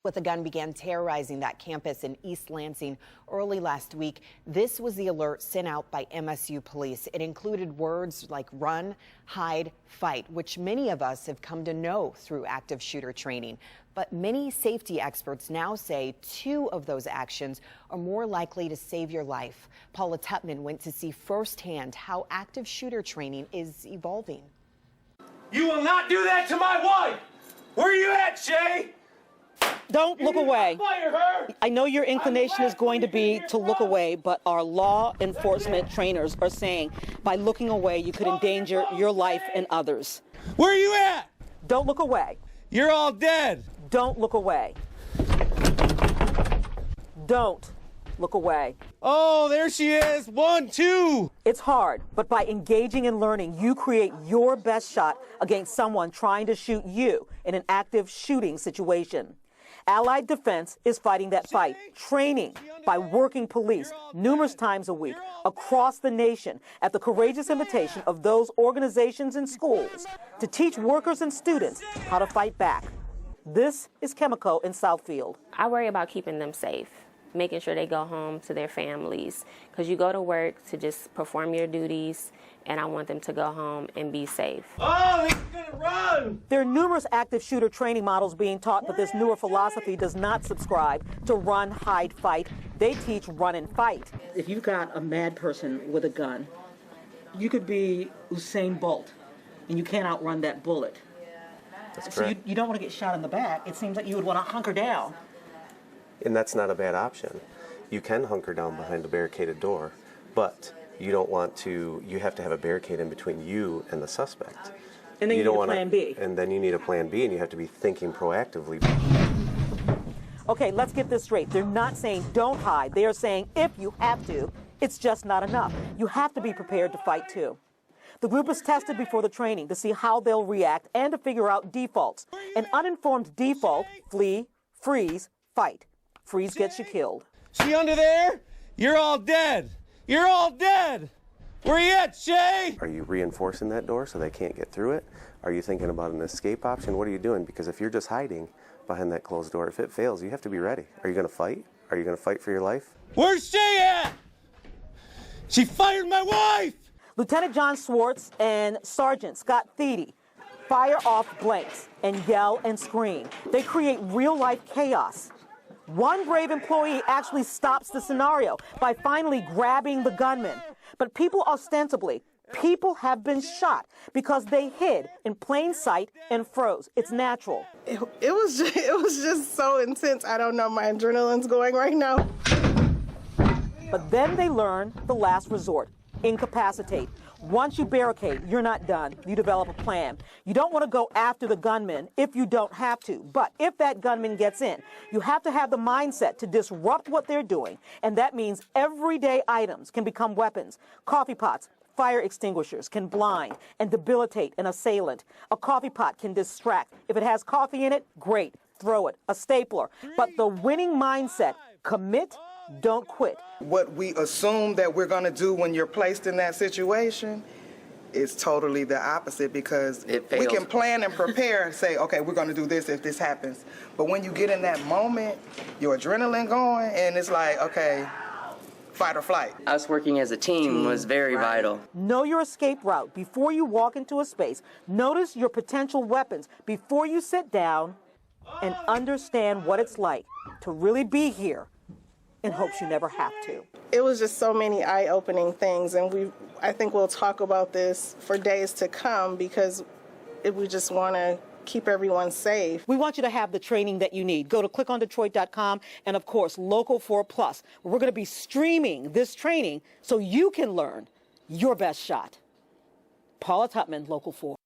with a gun began terrorizing that campus in East Lansing early last week. This was the alert sent out by MSU police. It included words like run, hide, fight, which many of us have come to know through active shooter training. But many safety experts now say 2 of those actions are more likely to save your life. Paula Tutman went to see firsthand how active shooter training is evolving. You will not do that to my wife! Where are you at, Shay? Don't look away. Fire her! I know your inclination is going to be to look away, but our law enforcement trainers are saying by looking away, you could endanger your life and others. Where are you at? Don't look away. You're all dead. Don't look away. Don't look away. Oh, there she is. 1, 2. It's hard, but by engaging and learning, you create your best shot against someone trying to shoot you in an active shooting situation. Allied Defense is fighting that fight, training by working police numerous times a week across the nation at the courageous invitation of those organizations and schools to teach workers and students how to fight back. This is Chemico in Southfield. I worry about keeping them safe, making sure they go home to their families, because you go to work to just perform your duties, and I want them to go home and be safe. Oh, he's gonna run! There are numerous active shooter training models being taught, but this newer philosophy does not subscribe to run, hide, fight. They teach run and fight. If you've got a mad person with a gun, you could be Usain Bolt, and you can't outrun that bullet. That's so correct. you don't want to get shot in the back. It seems like you would want to hunker down. And that's not a bad option. You can hunker down behind a barricaded door, but you don't want to, you have to have a barricade in between you and the suspect. And then you need a want plan B. And then you need a plan B, and you have to be thinking proactively. Okay, let's get this straight. They're not saying don't hide. They are saying if you have to, it's just not enough. You have to be prepared to fight too. The group is tested before the training to see how they'll react and to figure out defaults. An uninformed default, flee, freeze, fight. Freeze gets you killed. She under there? You're all dead. You're all dead. Where you at, Shay? Are you reinforcing that door so they can't get through it? Are you thinking about an escape option? What are you doing? Because if you're just hiding behind that closed door, if it fails, you have to be ready. Are you going to fight? Are you going to fight for your life? Where's Shay at? She fired my wife! Lieutenant John Swartz and Sergeant Scott Thiede fire off blanks and yell and scream. They create real-life chaos. One brave employee actually stops the scenario by finally grabbing the gunman. But people have been shot because they hid in plain sight and froze. It's natural. It was just so intense. I don't know, my adrenaline's going right now. But then they learn the last resort. Incapacitate. Once you barricade, you're not done. You develop a plan. You don't want to go after the gunman if you don't have to. But if that gunman gets in, you have to have the mindset to disrupt what they're doing. And that means everyday items can become weapons. Coffee pots, fire extinguishers can blind and debilitate an assailant. A coffee pot can distract. If it has coffee in it, great, throw it. A stapler. But the winning mindset, commit, don't quit. What we assume that we're going to do when you're placed in that situation is totally the opposite, because we can plan and prepare and say, okay, we're going to do this if this happens. But when you get in that moment, your adrenaline going, and it's like, okay, fight or flight. Us working as a team was very vital. Know your escape route before you walk into a space. Notice your potential weapons before you sit down, and understand what it's like to really be here in hopes you never have to. It was just so many eye-opening things, and I think we'll talk about this for days to come, because we just want to keep everyone safe. We want you to have the training that you need. Go to clickondetroit.com and, of course, Local 4 Plus. We're going to be streaming this training so you can learn your best shot. Paula Tutman, Local 4.